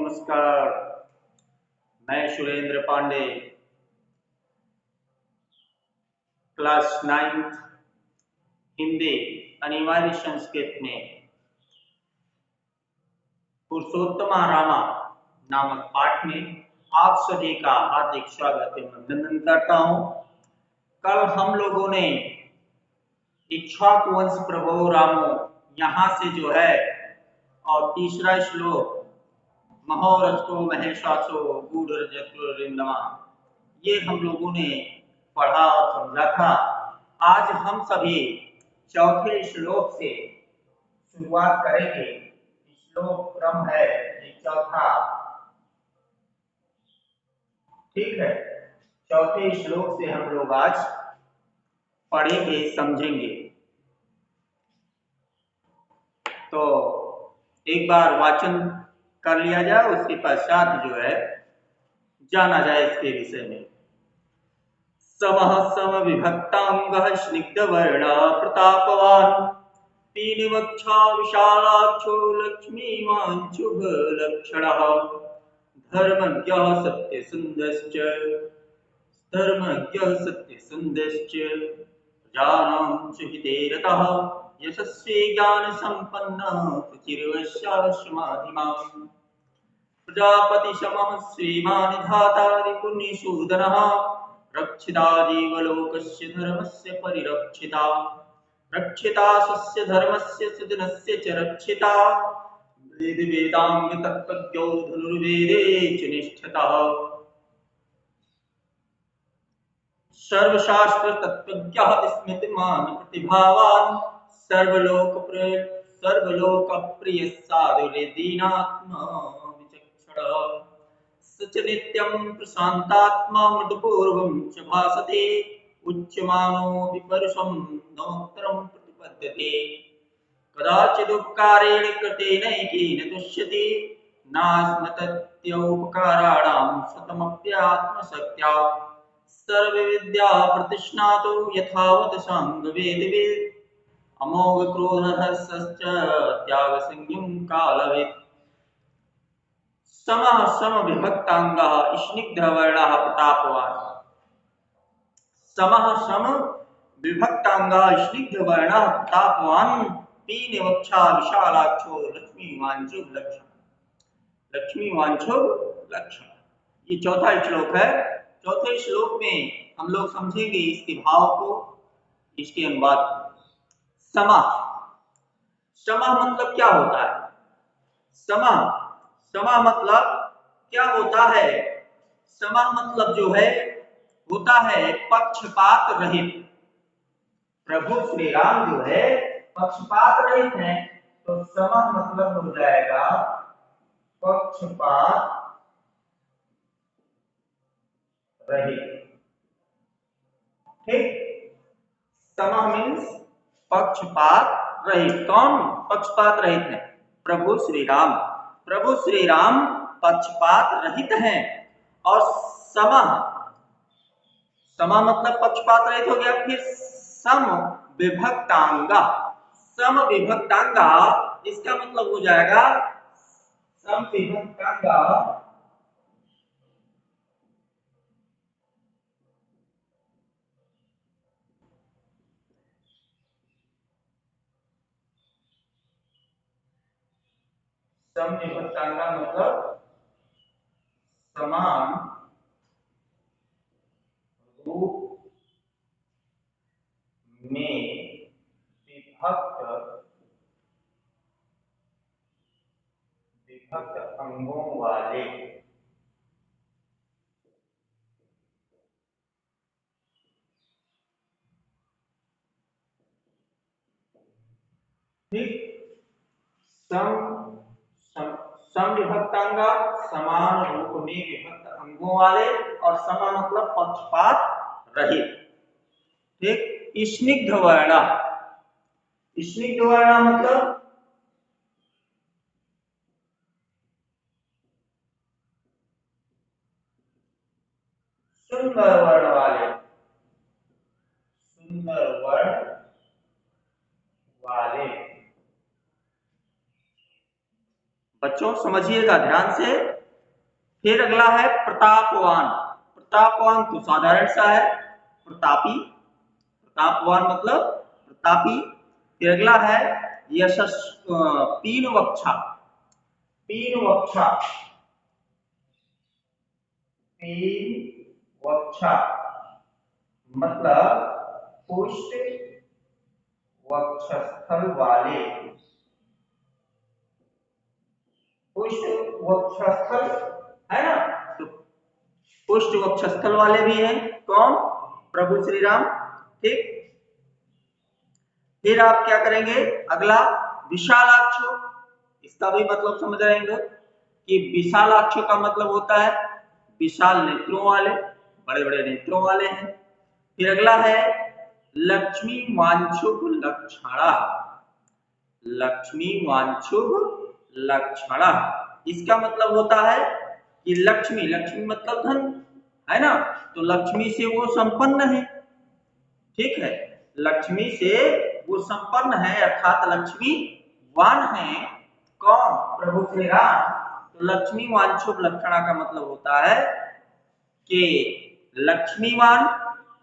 नमस्कार। मैं Surendra Pandey, class 9th Hindi अनिवार्य संस्कृत में पुरुषोत्तमा रामा नामक पाठ में आप सभी का हार्दिक स्वागत एवं अभिनंदन करता हूं। कल हम लोगों ने इक्ष्वाकु वंश प्रभो रामो यहाँ से जो है और तीसरा श्लोक महोरथो महेशासो गूढ़रजतुरिंदमा ये हम लोगों ने पढ़ा और समझा था। आज हम सभी चौथे श्लोक से शुरुआत करेंगे। श्लोक क्रम है ये चौथा, ठीक है। चौथे श्लोक से हम लोग आज पढ़ेंगे, समझेंगे। तो एक बार वाचन कर लिया जाए, उसके पश्चात जो है जाना जाए इसके विषय में। समः समविभक्तांगः स्निग्धवर्णः प्रतापवान् पीनवक्षा विशालाक्षो लक्ष्मीवान् शुभलक्षणः धर्मज्ञः सत्यसन्धश्च प्रजानां च हिते रतः यशस्वी ज्ञानसम्पन्नः शुचिर्वश्याश्वमाधिमान् प्रजापतिशमः श्रीमान् धातारि पुण्यसूदनः रक्षिता जीवलोकस्य धर्मस्य परिरक्षिता रक्षिता स्वस्य धर्मस्य सुजनस्य च रक्षिता वेदांग तत्त्वज्ञो धनुर्वेदे च निष्ठितः सर्वशास्त्र तत्त्वज्ञः स्मृतिमान् प्रतिभावान् सर्वलोकप्रिय साधुर्दीनात्मा विचक्षणः स च नित्यं प्रशान्तात्मा मृदुपूर्वं च भासते उच्यमानो विपरुषं नोत्तरं प्रतिपद्यते कदाचिदुपकारेण कृतेनैकेन तुष्यति नास्मतत्योपकाराणां शतमप्यात्मशक्त्या सर्वविद्या प्रतिष्णातो यथावत् साङ्गवेदवित् अमोघक्रोधहर्षश्च त्यागसंयम कालवित् समः समविभक्ताङ्गः स्निग्धवर्णः प्रतापवान्। समः समविभक्ताङ्गः स्निग्धवर्णः प्रतापवान् पीनवक्षा विशालाक्षो लक्ष्मीवान् शुभलक्षण। ये चौथा श्लोक है। चौथे श्लोक में हम लोग समझेंगे इसके भाव को, इसके अनुवाद को। समः मतलब क्या होता है? समः मतलब क्या होता है? समः मतलब जो है होता है पक्षपात रहित। प्रभु श्री राम जो है पक्षपात रहित हैं, तो समः मतलब हो जाएगा पक्षपात रहित। ठीक, समः मीन्स पक्षपात रहित। कौन पक्षपात रहित है? प्रभु श्री राम। प्रभु श्री राम पक्षपात रहित हैं। और समः मतलब पक्षपात रहित हो गया। फिर समविभक्तांगा, इसका मतलब हो जाएगा समविभक्तांगा मतलब समान रूप में विभक्त अंगों वाले। ठीक, समविभक्तांगा समान रूप में विभक्त अंगों वाले, और सम मतलब पक्षपात रहित। ठीक, स्निग्ध वर्ण मतलब सुंदर वर्ण वाले। बच्चों समझिएगा ध्यान से। फिर अगला है प्रतापवान। प्रतापवान तो साधारण सा है, प्रतापी। प्रतापवान मतलब प्रतापी। फिर अगला है पीनवक्षा। पीनवक्षा, पीनवक्षा मतलब पुष्ट वक्षस्थल वाले। पुष्ट वक्षस्थल है ना, तो पुष्ट वक्षस्थल वाले भी हैं कौन? प्रभु श्री राम। ठीक। फिर आप क्या करेंगे, अगला विशालाक्ष। इसका भी मतलब समझ रहेंगे कि विशालाक्ष का मतलब होता है विशाल नेत्रों वाले, बड़े बड़े नेत्रों वाले हैं। फिर अगला है लक्ष्मी वांछुक लक्षणा। लक्ष्मी वांछुक लक्षणा, इसका मतलब होता है कि लक्ष्मी, लक्ष्मी मतलब धन है ना, तो लक्ष्मी से वो संपन्न है। ठीक है, लक्ष्मी से वो संपन्न है, अर्थात लक्ष्मीवान है। कौन? प्रभु श्री राम। तो लक्ष्मी वांछुक लक्षणा का मतलब होता है कि लक्ष्मीवान,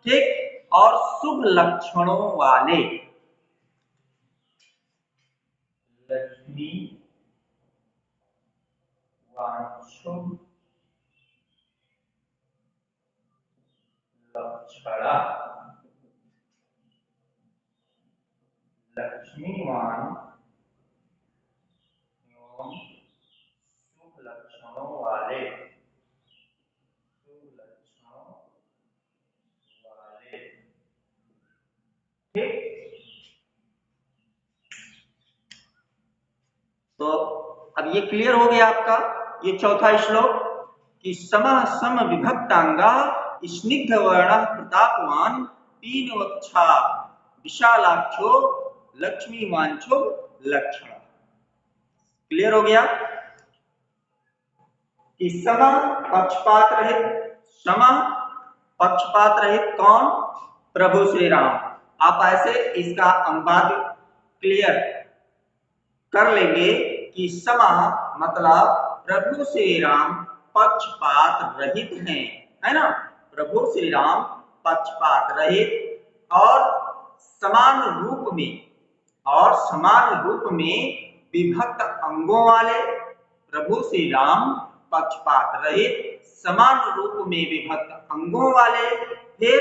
ठीक, और शुभ लक्षणों वाले। लक्ष्मी वांछुक लक्षणा, लक्ष्मीवान एवं शुभ लक्षणों वाले, शुभ लक्षणों वाले। ठीक, तो अब ये क्लियर हो गया आपका ये चौथा श्लोक कि समः सम विभक्तांगा स्निग्ध वर्ण प्रतापवान पीनवक्षा विशालाक्षो लक्ष्मीवांछो लक्षण। क्लियर हो गया कि सम पक्षपात रहित, सम पक्षपात रहित कौन? प्रभु श्री राम। आप ऐसे इसका अनुवाद क्लियर कर लेंगे कि समा मतलब प्रभु श्री राम पक्षपात रहित हैं, है ना। प्रभु श्री राम पक्षपात रहित और समान रूप में, और समान रूप में विभक्त अंगों वाले। प्रभु श्री राम पक्षपात रहित समान रूप में विभक्त अंगों वाले। फिर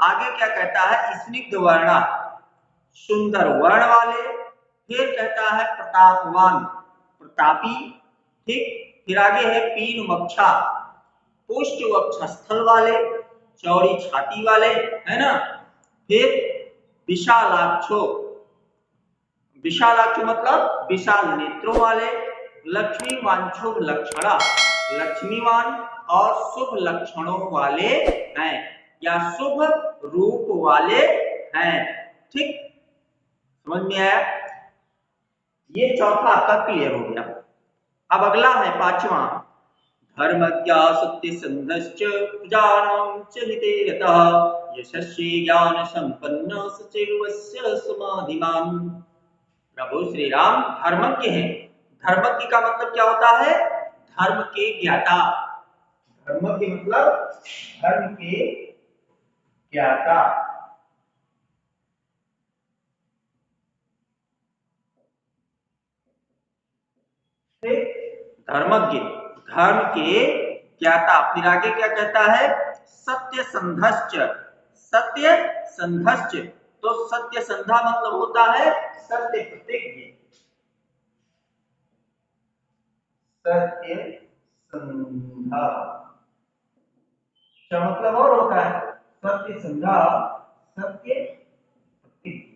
आगे क्या कहता है? स्निग्ध वर्ण, सुंदर वर्ण वाले। फिर कहता है प्रतापवान, प्रतापी। ठीक। फिर आगे है पीनवक्षा, पुष्ट वक्षस्थल वाले, चौड़ी छाती वाले, है ना। फिर विशालाक्षो, विशालाक्ष मतलब विशाल नेत्रों वाले। लक्ष्मी वांछुक लक्षणा, लक्ष्मीवान और शुभ लक्षणों वाले हैं, या शुभ रूप वाले हैं। ठीक, समझ में आया? ये चौथा आपका क्लियर हो गया। अब अगला है पांचवा, धर्मज्ञा सत्यसंधश्च प्रजानां च हिते रतः यशस्वी ज्ञान संपन्न सचिर्वस्य समाधिमान्। प्रभु श्री राम धर्मज्ञ हैं। धर्मज्ञ का मतलब क्या होता है? धर्म के ज्ञाता। धर्मज्ञ मतलब धर्म के ज्ञाता। धर्मज्ञ, धर्म के ज्ञाता। फिर आगे क्या कहता है? सत्य संधश्च, सत्य संधश्च। तो सत्य संधा मतलब होता है सत्य प्रतिज्ञ, सत्य संधा क्या मतलब और होता है? सत्य संधा, सत्य प्रतिज्ञ।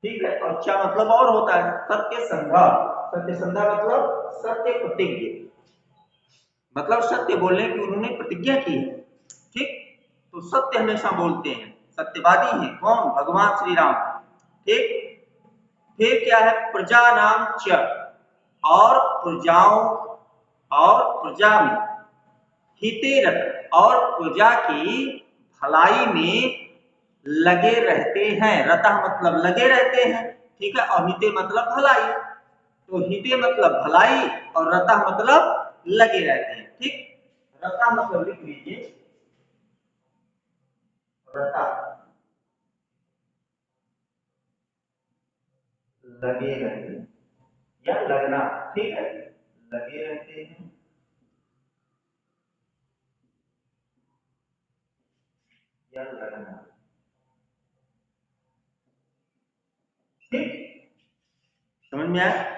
ठीक है, अच्छा मतलब और होता है सत्य संधा। सत्य संधा मतलब सत्य प्रतिज्ञ, मतलब सत्य बोलने की उन्होंने प्रतिज्ञा की है। ठीक, तो सत्य हमेशा बोलते हैं, सत्यवादी हैं। कौन? भगवान श्री राम। ठीक। फिर क्या है? प्रजा नाम च, और प्रजाओं, और प्रजा में हिते रत, और प्रजा की भलाई में लगे रहते हैं। रता मतलब लगे रहते हैं, ठीक है, और हिते मतलब भलाई। तो हिते मतलब भलाई और रता मतलब लगे रहते हैं। ठीक, रता मतलब लिख लीजिए, रता लगे रहते हैं या लगना। ठीक है, लगे रहते हैं या लगना। ठीक, समझ में आया?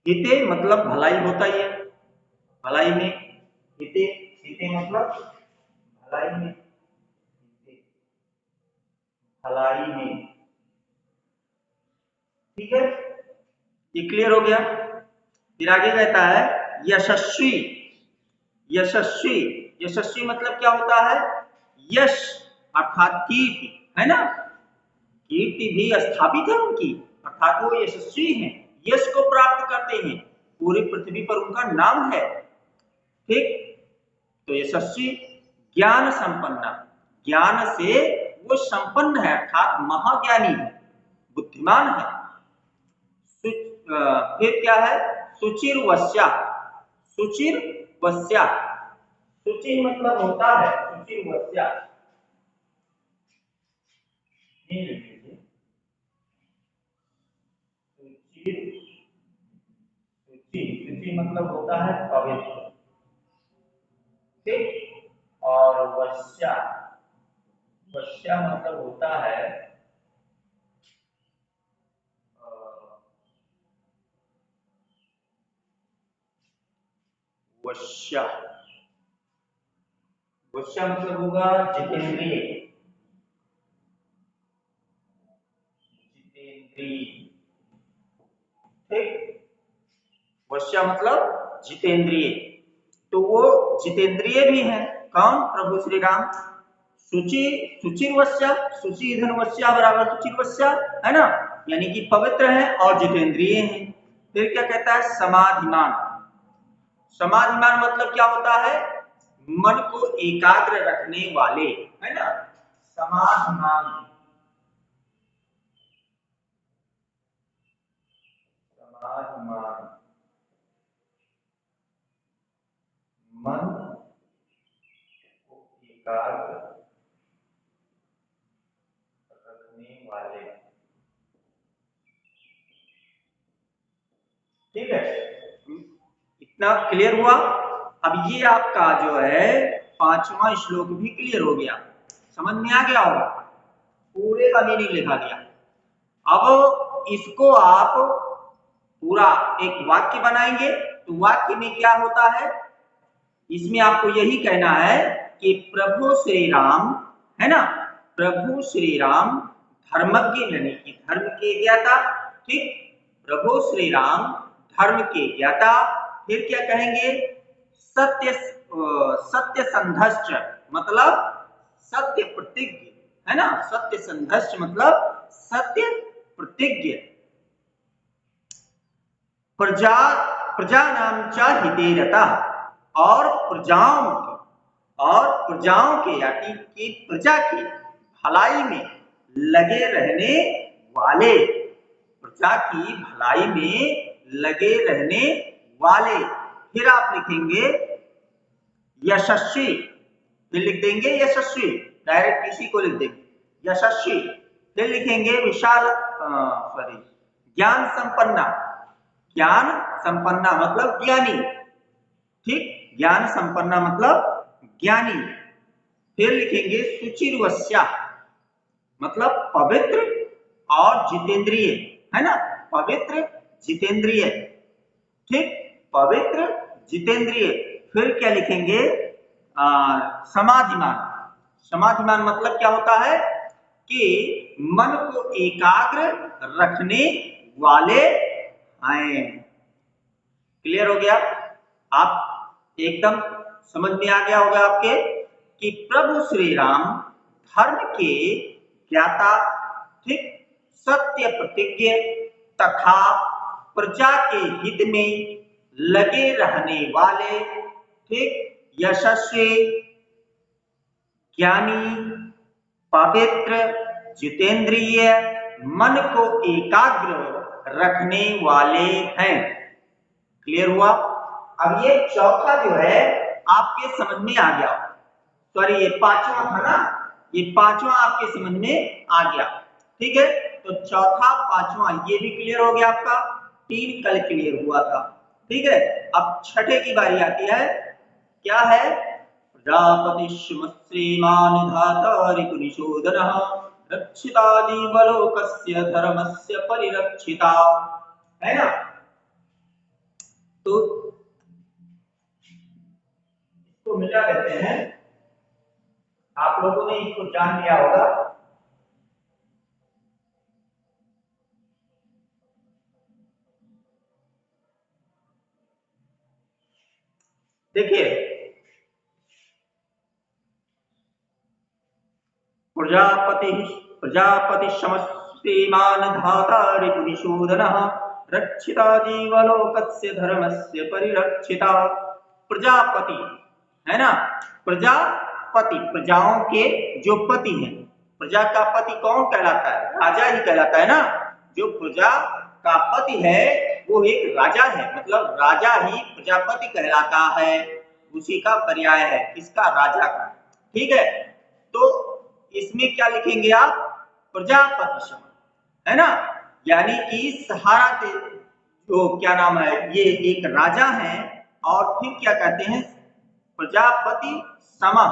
हिते मतलब भलाई होता ही है, भलाई में हिते, हिते मतलब भलाई में, हिते भलाई में। ठीक है, ये क्लियर हो गया। फिर आगे कहता है यशस्वी। यशस्वी, यशस्वी मतलब क्या होता है? यश अर्थात कीर्ति, है ना? कीर्ति भी स्थापित है उनकी, अर्थात वो यशस्वी हैं, यश को प्राप्त करते हैं, पूरी पृथ्वी पर उनका नाम है। ठीक, तो यशस्वी ज्ञान संपन्न, ज्ञान से वो संपन्न है, अर्थात महाज्ञानी है, बुद्धिमान है। फिर क्या है? सुचिर्वस्या। सुचिर्वस्या, सुचि मतलब होता है सुचिर्वस्या। सुचि, सुचि, सुचि मतलब होता है पवित्र। ठीक, और वस्या, वस्या मतलब होता है वश्या। वश्या मतलब होगा जितेंद्रिय, जितेंद्रिय। ठीक, वश्या मतलब जितेंद्रिय, तो वो जितेंद्रिय भी हैं। कौन? प्रभु श्री राम। सुचि, सुचिर्वस्या, सुचि धन वस्या बराबर सुचिर्वस्या, है ना? यानी कि पवित्र है और जितेंद्रिय हैं। फिर क्या कहता है? समाधिमान। समाधिमान मतलब क्या होता है? मन को एकाग्र रखने वाले, है ना? समाधिमान, समाधिमान, मन को एकाग्र रखने वाले। ठीक है, इतना क्लियर हुआ? अब ये आपका जो है 5वां श्लोक भी क्लियर हो गया, समझ में आ गया होगा, पूरे का मीनिंग लिखा गया। अब इसको आप पूरा एक वाक्य बनाएंगे, तो वाक्य में क्या होता है? इसमें आपको यही कहना है कि प्रभु श्री राम, है ना, प्रभु श्री राम धर्मज्ञ, यानी कि धर्म के ज्ञाता। ठीक, प्रभु श्री राम धर्म के ज्ञाता। फिर क्या कहेंगे? सत्य, सत्य संधश्च मतलब सत्य प्रतिज्ञ, है ना? सत्य संधश्च मतलब सत्य प्रतिज्ञ। प्रजा, प्रजा नाम च हिते रतः, और प्रजाओं के, और प्रजाओं के या कि प्रजा की भलाई में लगे रहने वाले, प्रजा की भलाई में लगे रहने वाले। फिर आप लिखेंगे यशस्वी, फिर लिख देंगे यशस्वी, डायरेक्ट किसी को लिख देंगे यशस्वी। फिर लिखेंगे विशाल, सॉरी, ज्ञान संपन्ना, ज्ञान संपन्ना मतलब ज्ञानी। ठीक, ज्ञान संपन्ना मतलब ज्ञानी। फिर लिखेंगे सुचिर्वस्या मतलब पवित्र और जितेंद्रिय, है ना? पवित्र जितेंद्रिय। ठीक, पवित्र जितेंद्रिय। फिर क्या लिखेंगे? समाधिमान। समाधिमान मतलब क्या होता है? कि मन को एकाग्र रखने वाले हैं। क्लियर हो गया? आप एकदम समझ में आ गया होगा आपके कि प्रभु श्री राम धर्म के ज्ञाता, ठीक, सत्य प्रतिज्ञ तथा प्रजा के हित में लगे रहने वाले, ठीक, यशस्वी, ज्ञानी, पवित्र, जितेंद्रिय, मन को एकाग्र रखने वाले हैं। क्लियर हुआ? अब ये चौथा जो है आपके समझ में आ गया, सॉरी ये पांचवा था ना, ये पांचवा आपके समझ में आ गया। ठीक है, तो चौथा पांचवा ये भी क्लियर हो गया आपका, 3 कल क्लियर हुआ था। ठीक है, अब छठे की बारी आती है। क्या है? प्रजापति श्रीमान धाता रिपुनिषोदनः रक्षिता जीवलोकस्य धर्मस्य परिरक्षिता, है ना? तो इसको मिला देते हैं, आप लोगों ने इसको जान लिया होगा। देखिए, प्रजापति प्रजापति श्रीमान धाता रिपुनिषोदनः रक्षिता जीवलोकस्य धर्मस्य परिरक्षिता। प्रजापति है ना, प्रजापति प्रजाओं के जो पति हैं। प्रजा का पति कौन कहलाता है? राजा ही कहलाता है ना। जो प्रजा का पति है वो एक राजा है, मतलब राजा ही प्रजापति कहलाता है, उसी का पर्याय है, किसका? राजा का। ठीक है, तो इसमें क्या लिखेंगे आप? प्रजापति समान, है ना, यानी कि सहारा दे, जो क्या नाम है, ये एक राजा है। और फिर क्या कहते हैं? प्रजापति समान,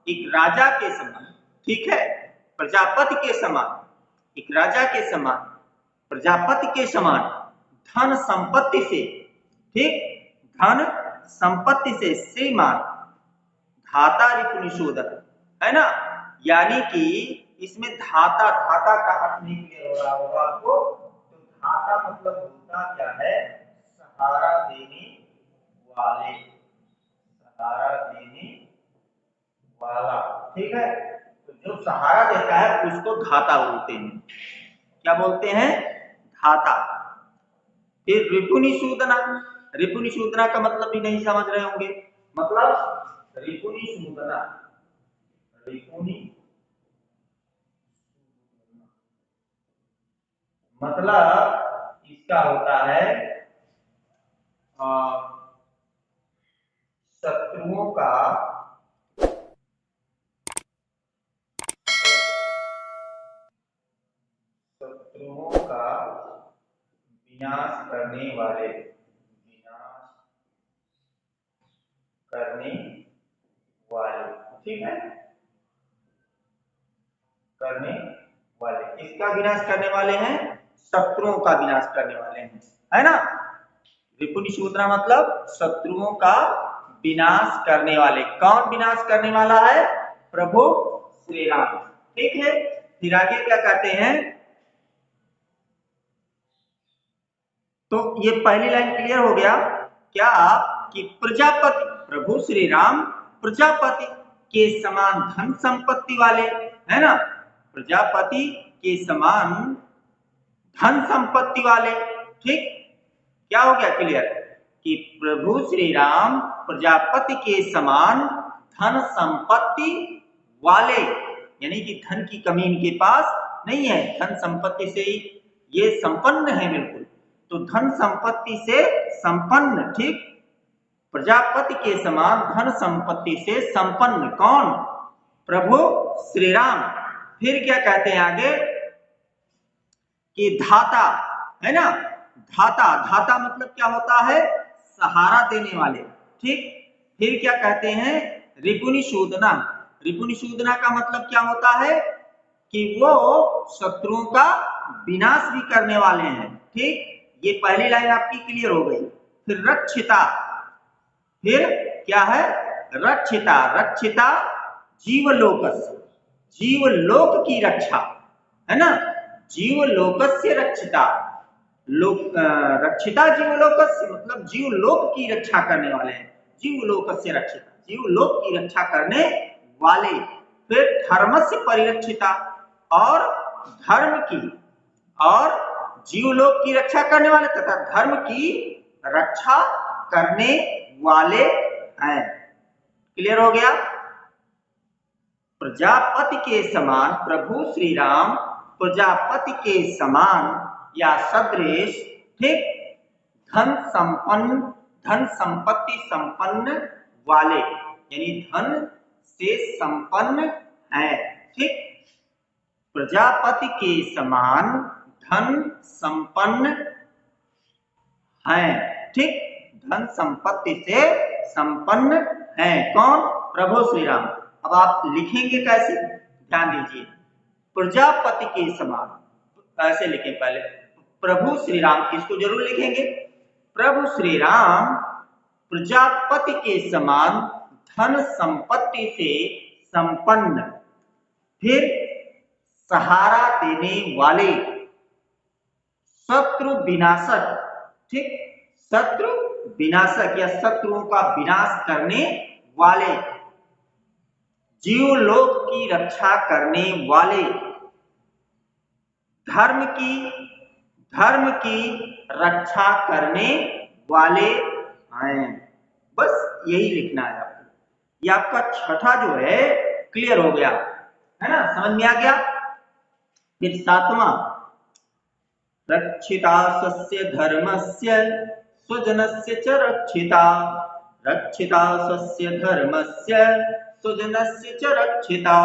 एक राजा के समान। ठीक है, प्रजापति के समान, एक राजा के समान, प्रजापति के समान, धन संपत्ति से, ठीक, धन संपत्ति से श्रीमान धाता रिपुनिषोदन, है ना, यानी कि इसमें धाता, धाता का अर्थ नहीं क्लियर हो रहा होगा आपको। तो धाता मतलब होता क्या है? सहारा देने वाले, सहारा देने वाला। ठीक है, तो जो सहारा देता है उसको धाता बोलते हैं। क्या बोलते हैं? धाता। फिर रिपुनिषूदना, रिपुनिषूदना का मतलब भी नहीं समझ रहे होंगे। मतलब रिपुनिषूदना, रिपुनि मतलब इसका होता है शत्रुओं का, शत्रुओं का विनाश करने वाले, विनाश करने वाले। ठीक है, करने वाले, किसका विनाश करने वाले हैं? शत्रुओं का विनाश करने वाले हैं, है ना। रिपुनिषूदना मतलब शत्रुओं का विनाश करने वाले। कौन विनाश करने वाला है? प्रभु श्री राम। ठीक है, फिर आगे क्या कहते हैं? तो ये पहली लाइन क्लियर हो गया क्या? कि प्रजापति प्रभु श्री राम प्रजापति के समान धन संपत्ति वाले, है ना, प्रजापति के समान धन संपत्ति वाले। ठीक, क्या हो गया क्लियर? कि प्रभु श्री राम प्रजापति के समान धन संपत्ति वाले, यानी कि धन की कमी इनके पास नहीं है, धन संपत्ति से ये संपन्न है बिल्कुल। तो धन संपत्ति से संपन्न, ठीक, प्रजापति के समान धन संपत्ति से संपन्न कौन? प्रभु श्री राम। फिर क्या कहते हैं आगे? कि धाता, है ना, धाता, धाता मतलब क्या होता है? सहारा देने वाले। ठीक, फिर क्या कहते हैं? रिपुनिषूदना, रिपुनिषूदना का मतलब क्या होता है? कि वो शत्रुओं का विनाश भी करने वाले हैं। ठीक, ये पहली लाइन आपकी क्लियर हो गई। फिर रक्षिता, फिर क्या है? रक्षिता, रक्षिता जीवलोकस्य, जीवलोक की रक्षा, है ना, जीवलोकस्य रक्षिता, लोक रक्षिता जीवलोकस्य मतलब जीवलोक की रक्षा करने वाले हैं। जीवलोकस्य रक्षिता, जीवलोक की रक्षा करने वाले। फिर धर्मस्य परिरक्षिता, और धर्म की, और जीवलोक की रक्षा करने वाले तथा धर्म की रक्षा करने वाले हैं। क्लियर हो गया? प्रजापति के समान प्रभु श्री राम प्रजापति के समान या सदृश, ठीक, धन संपन्न, धन संपत्ति संपन्न वाले, यानी धन से संपन्न है, ठीक, प्रजापति के समान धन संपन्न है, ठीक, धन संपत्ति से संपन्न है। कौन? प्रभु श्री राम। अब आप लिखेंगे कैसे, ध्यान दीजिए, प्रजापति के समान ऐसे लिखें पहले, प्रभु श्री राम, इसको जरूर लिखेंगे, प्रभु श्री राम प्रजापति के समान धन संपत्ति से संपन्न, फिर सहारा देने वाले, शत्रु विनाशक, ठीक, शत्रु विनाशक या शत्रुओं का विनाश करने वाले, जीवलोक की रक्षा करने वाले, धर्म की रक्षा करने वाले हैं। बस यही लिखना है आपको। ये आपका छठा जो है क्लियर हो गया, है ना, समझ में आ गया। फिर सातवां, रक्षिता स्वस्य धर्मस्य स्वजनस्य च रक्षिता, रक्षिता स्वस्य धर्मस्य स्वजनस्य च रक्षिता,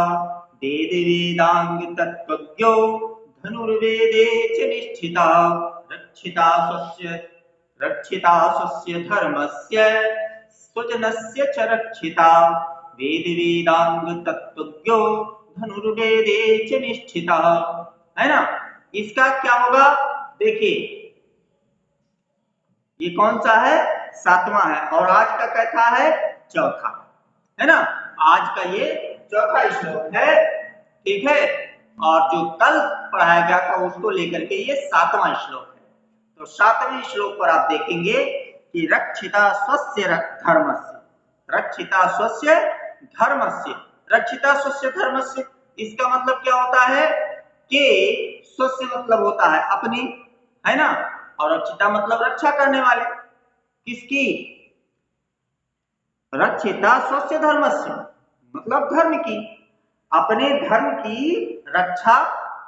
वेद वेदांग तत्त्वज्ञो धनुर्वेदे च निष्ठिता, रक्षिता स्वस्य धर्मस्य स्वजनस्य च रक्षिता, वेद वेदांग तत्त्वज्ञो धनुर्वेदे च निष्ठिता, है ना। इसका क्या होगा, देखिए ये कौन सा है, सातवां है, और आज का कैसा है, चौथा, है ना। आज का ये चौथा श्लोक है, ठीक है, और जो कल पढ़ाया गया था उसको लेकर के ये सातवां श्लोक है। तो सातवें श्लोक पर आप देखेंगे कि रक्षिता स्वस्य धर्मस्य, रक्षिता स्वस्य धर्मस्य, रक्षिता स्वस्य धर्मस्य, इसका मतलब क्या होता है कि स्वस्य मतलब होता है अपनी, है ना, और रक्षिता मतलब रक्षा करने वाले, किसकी, रक्षिता स्वस्य धर्मस्य मतलब धर्म की, अपने धर्म की रक्षा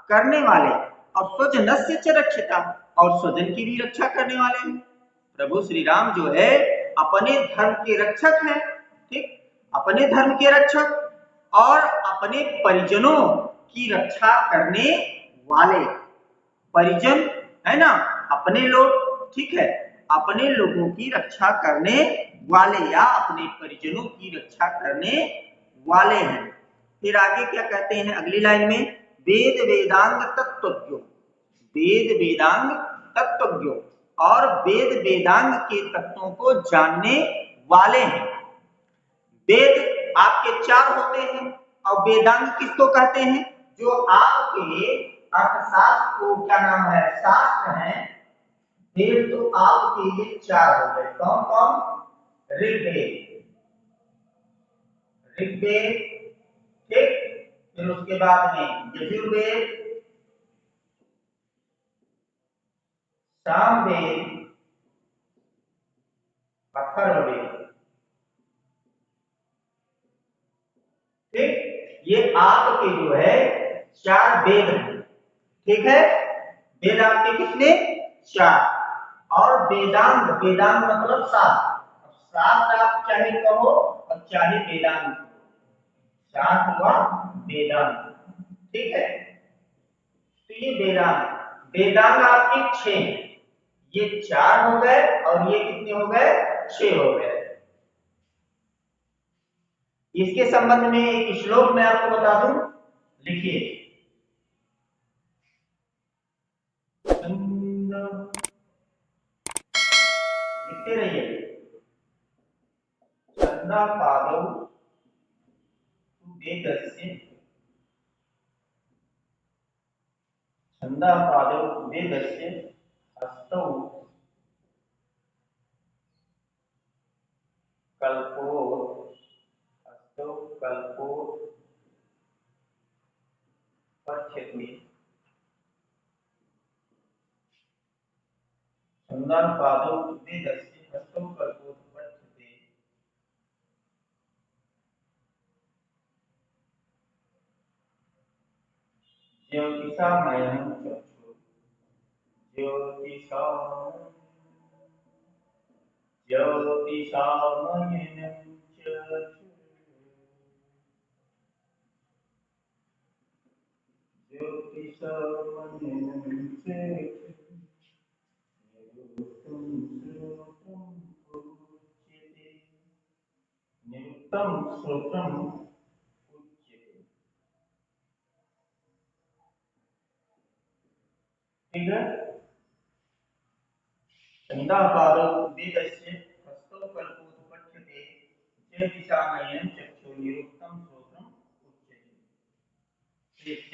करने वाले, और स्वजनस्य च रक्षिता, और स्वजन की भी रक्षा करने वाले हैं। प्रभु श्री राम जो है अपने धर्म के रक्षक हैं, ठीक, अपने धर्म के रक्षक और अपने परिजनों की रक्षा करने वाले, परिजन है ना, अपने लोग, ठीक है, अपने लोगों की रक्षा करने वाले या अपने परिजनों की रक्षा करने वाले हैं। फिर आगे क्या कहते हैं अगली लाइन में, वेद वेदांग तत्त्वज्ञो, वेद वेदांग तत्त्वज्ञो, और वेद वेदांग के तत्वों को जानने वाले हैं। वेद आपके चार होते हैं, और वेदांग किसको कहते हैं, जो आपके अर्थशास्त्र को क्या नाम है, शास्त्र है। वेद तो आपके ये चार हो गए, कौन कौन, ऋग्वेद, ऋग्वेद, ठीक, फिर उसके बाद में यजुर्वेद, सामवेद, अथर्ववेद, ठीक, ये आपके जो है चार वेद हैं, ठीक है। वेद आपके कितने, चार, और वेदांग, वेदांग मतलब शास्त्र, शास्त्र आप चाहे कहो और चाहे वेदांग, शास्त्र हुआ वेदांग, ठीक है। तो ये वेदांग, वेदांग आपके छह हैं, ये चार हो गए और ये कितने हो गए, छह हो गए। इसके संबंध में एक श्लोक मैं आपको बता दूं, लिखिए, लिखते रहिए, छंदा पादौ वेदस्य, छंदा पादौ वेदस्य हस्तौ कल्पोत, हस्तौ कल्पोत पठ्यते, छंदा पादौ वेदस्य हस्तौ कल्पोत पठ्यते, ज्योतिषामयं चक्षुः, ज्योतिषामयनं निरुक्तं श्रोत्रम् उच्यते। ठीक है। छन्दापादौ वेदस्य हस्तौ कल्पोत्पठ्यते ज्योतिषामयनं चक्षु निरुक्तं श्रोत्रम् उच्यते।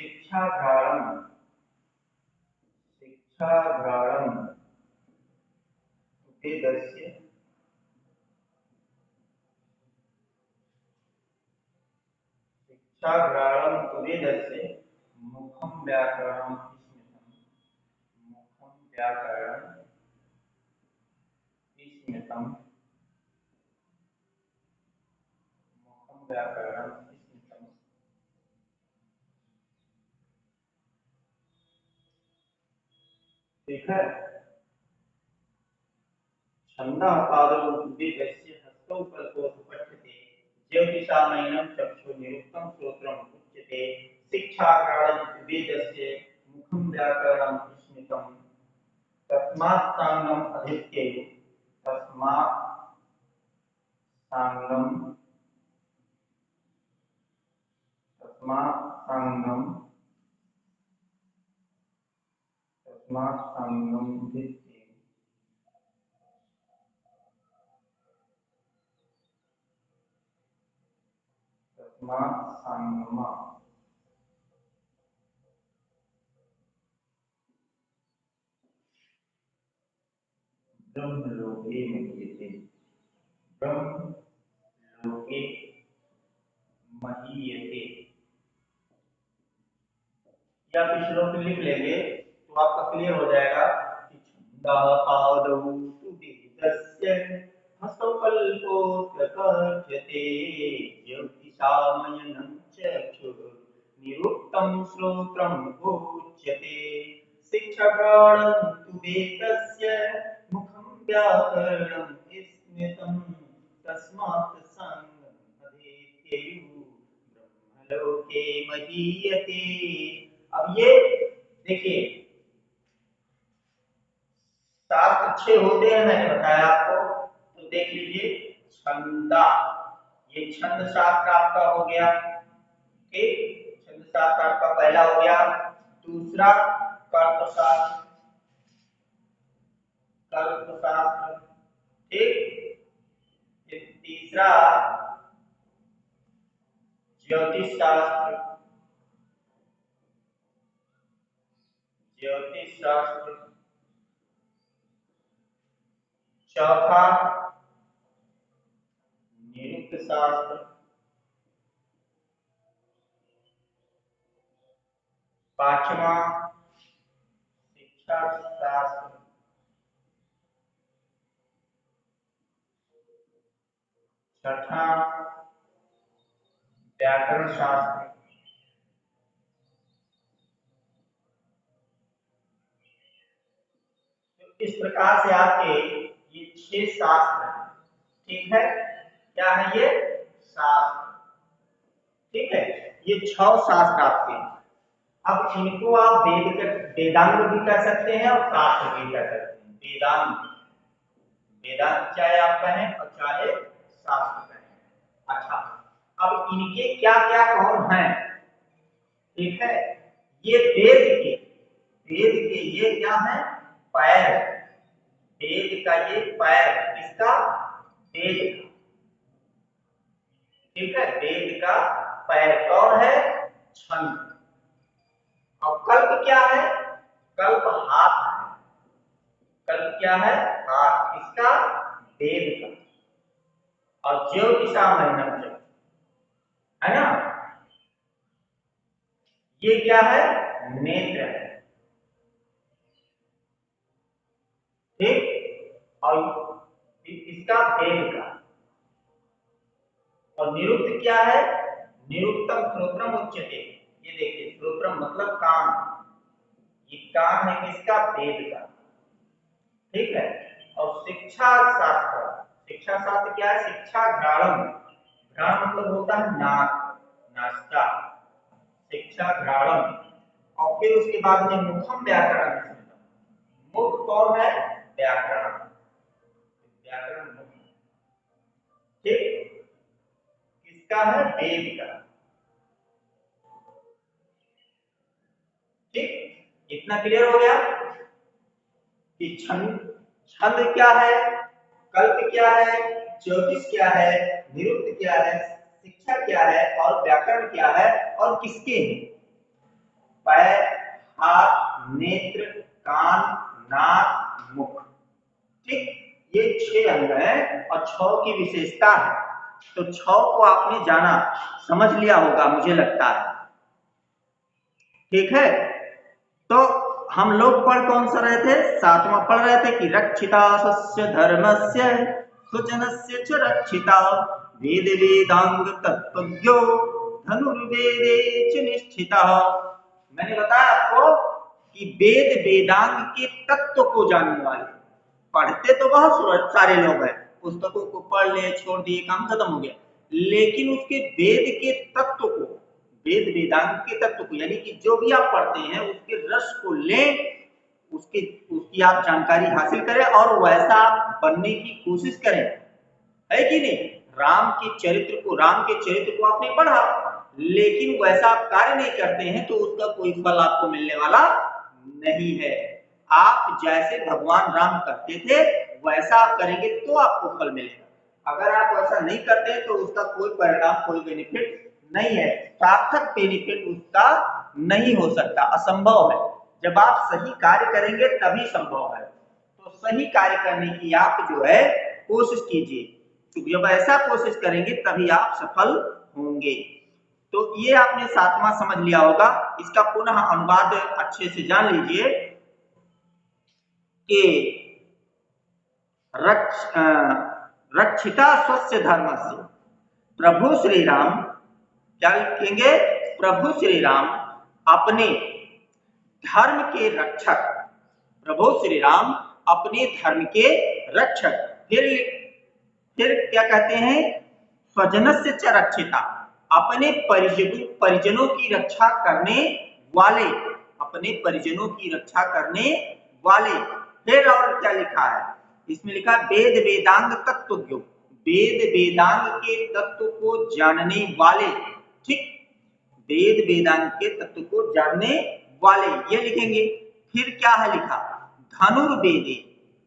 शिक्षाघ्राणं वेदस्य मुखं व्याकरणं स्मृतं ठीक है। छन्दः पादौ वेदस्य हस्तौ कल्पोत्पठ्यते ज्योतिषामयनं चक्षु निरुक्तं श्रोत्रम् उच्यते। शिक्षाघ्राणं वेदस्य मुखं व्याकरणं स्मृतं तस्मात् सांगम् अधीत्यैव तस्मात् सांगम् अधीत्यैव तस्मात् सांगमा ब्रह्मलोके महीयते। ब्रह्मलोके महीयते या फिर श्लोक लिख लेंगे तो आपका क्लियर हो जाएगा कि छन्दः पादौ तु वेदस्य हस्तौ कल्पोत्पठ्यते ज्योतिषामयनं चक्षुः निरुक्तं श्रोत्रम् उच्यते। शिक्षाघ्राणं तु वेदस्य मुखं व्याकरणं स्मृतं तस्मात् संगम् अधीत्यैव ब्रह्मलोके महीयते। अब ये देखिए शास्त्र 6 होते हैं, मैंने बताया आपको, तो देख लीजिए। छंदा, ये छंद शास्त्र आपका हो गया। ठीक, छंद शास्त्र आपका पहला हो गया। दूसरा कल्पशास्त्र, ठीक। फिर तीसरा ज्योतिष शास्त्र, चौथा निरुक्त शास्त्र, पांचवा शिक्षा शास्त्र, छठा व्याकरण शास्त्र, तो इस प्रकार से आपके ये 6 शास्त्र हैं। ठीक है, क्या है ये शास्त्र। ठीक है, ये 6 शास्त्र आपके हैं। अब इनको आप वेदांग भी कह सकते हैं और शास्त्र भी कह सकते हैं। वेदांत चाहे आप कहें और चाहे शास्त्र कहें। अच्छा, अब इनके क्या क्या कौन है। ठीक है, ये वेद के ये क्या है, पैर। वेद का ये पैर, किसका, वेद का। ठीक है, वेद का पैर कौन है, छंद। और कल्प क्या है, कल्प हाथ है। कल्प क्या है, हाथ, किसका, वेद का। और ज्योतिषामयनं है ना, ये क्या है, नेत्र है। ठीक, और इसका वेद का। और निरुक्त क्या है, निरुक्तम श्रोत्रम उच्यते। ये देखिए, श्रोत्रम मतलब कान, ये कान है किसका, वेद का। ठीक है। और शिक्षा शास्त्र, शिक्षा शास्त्र क्या है? शिक्षा घ्राणम, घ्राण मतलब होता है नाक, नाश्ता, शिक्षा घ्राणम। और फिर उसके बाद में मुखम व्याकरण, मुख कौन है? व्याकरण, व्याकरण मुख, ठीक, किसका है? वेद का, ठीक। इतना क्लियर हो गया कि छंद, छंद क्या है, कल्प क्या है, ज्योतिष क्या है, निरुक्त क्या है, शिक्षा क्या है और व्याकरण क्या है और किसके हैं? पैर, हाथ, नेत्र, कान, नाक, मुख, ठीक। ये 6 अंग है और 6 की विशेषता है। तो 6 को आपने जाना, समझ लिया होगा मुझे लगता है, ठीक है। तो हम लोग पढ़ कौन सा रहे थे? 7वां पढ़ रहे थे कि रक्षिता स्वस्य धर्मस्य स्वजनस्य च रक्षिता, वेद वेदांग तत्त्वज्ञो धनुर्वेदे च निष्ठिता। मैंने बताया आपको कि वेद वेदांग के तत्व को जानने वाले, पढ़ते तो बहुत सारे लोग हैं, पुस्तकों को पढ़ ले छोड़ दिए, काम खत्म हो गया, लेकिन उसके वेद के तत्व को, वेद वेदांग के तत्व को, यानी कि जो भी आप पढ़ते हैं उसके रस को लें, उसकी आप जानकारी हासिल करें और वैसा आप बनने की कोशिश करें, है कि नहीं? राम के चरित्र को आपने पढ़ा, लेकिन वैसा आप कार्य नहीं करते हैं तो उसका कोई फल आपको मिलने वाला नहीं है। आप जैसे भगवान राम करते थे वैसा आप करेंगे तो आपको फल मिलेगा। अगर आप वैसा नहीं करते तो उसका कोई परिणाम, कोई बेनिफिट नहीं है, सार्थक बेनिफिट उसका नहीं हो सकता, असंभव है। जब आप सही कार्य करेंगे तभी संभव है। तो सही कार्य करने की आप जो है कोशिश कीजिए, क्योंकि जब ऐसा कोशिश करेंगे तभी आप सफल होंगे। तो ये आपने 7वां समझ लिया होगा। इसका पुनः अनुवाद अच्छे से जान लीजिए कि रक्षिता स्वस्य धर्मस्य, प्रभु श्री राम क्या लिखेंगे? प्रभु श्री राम अपने धर्म के रक्षक, प्रभु श्री राम अपने धर्म के रक्षक। फिर क्या कहते हैं? स्वजनस्य च रक्षिता, अपने परिजनों की रक्षा करने वाले, अपने परिजनों की रक्षा करने वाले। फिर और क्या लिखा है इसमें? लिखा वेद वेदांग तत्त्वज्ञ, वेद वेदांग के तत्व को जानने वाले, ठीक, वेद वेदांग के तत्व को जानने वाले, ये लिखेंगे। फिर क्या है लिखा? धनुर्वेदे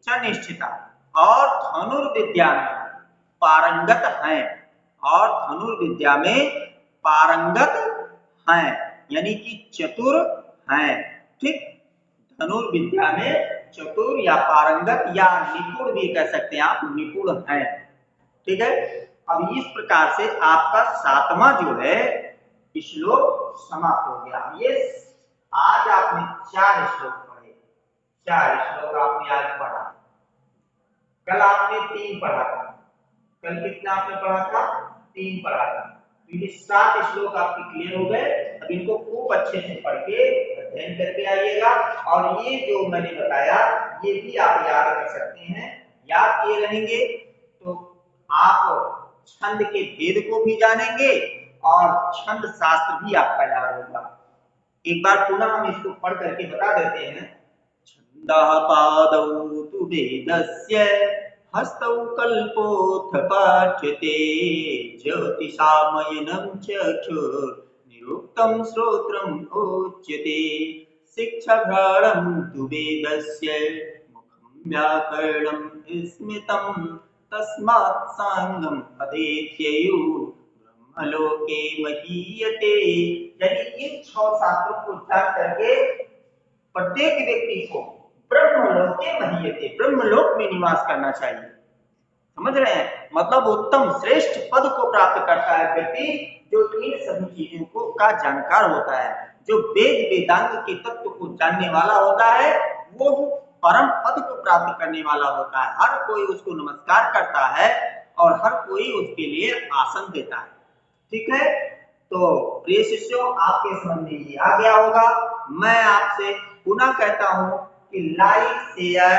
च निष्ठिता, और धनुर्विद्या में पारंगत हैं, और धनुर्विद्या में पारंगत हैं, यानी कि चतुर हैं, ठीक। धनुर्विद्या में चतुर या पारंगत या निपुण भी कह सकते हैं आप, निपुण हैं, ठीक है। अब इस प्रकार से आपका 7वां जो है श्लोक समाप्त हो गया। ये आज आपने 4 श्लोक पढ़े, 4 श्लोक आपने आज पढ़ा। कल आपने 3 पढ़ा था, कल कितना आपने पढ़ा था? 3 पढ़ा था। तो ये 7 श्लोक आपके क्लियर हो गए। अब इनको खूब अच्छे से पढ़ के अध्ययन करके आइएगा, और ये जो मैंने बताया ये भी आप याद कर सकते हैं। याद किए रहेंगे तो आप छंद के भेद को भी जानेंगे और छंद शास्त्र भी आपका याद होगा। एक बार पुनः हम इसको पढ़ करके बता देते हैं। छंदः पादौ तु वेदस्य, हस्तौ कल्पोऽथ पाठ्यते, ज्योतिषामयनं चक्षुर्निरुक्तं श्रोत्रम् उच्यते, शिक्षाघ्राणं तु वेदस्य, मुखं व्याकरणं स्मृतं, तस्मात् साङ्गम् अधीत्ययु ब्रह्मलोके महीयते। यानी इन 6 शास्त्रों को जान करके प्रत्येक व्यक्ति को ब्रह्मलोके महीयते, ब्रह्मलोक में निवास करना चाहिए। समझ रहे हैं? मतलब उत्तम श्रेष्ठ पद को प्राप्त करता है व्यक्ति जो इन सभी चीजों को का जानकार होता है, जो वेद वेदांग के तत्व को जानने वाला होता है, वो परम पद को प्राप्त करने वाला होता है। हर कोई उसको नमस्कार करता है और हर कोई उसके लिए आसन देता है, ठीक है। तो प्रिय शिष्यों, आपके समझ में ये आ गया होगा। मैं आपसे पुनः कहता हूं कि लाइक शेयर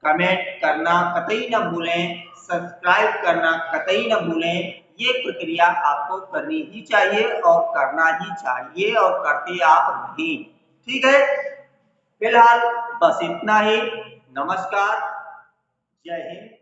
कमेंट करना कतई न भूलें, सब्सक्राइब करना कतई न भूलें। ये प्रक्रिया आपको करनी ही चाहिए और करना ही चाहिए और करते आप रहें। ठीक है, फिलहाल बस इतना ही। नमस्कार, जय हिंद।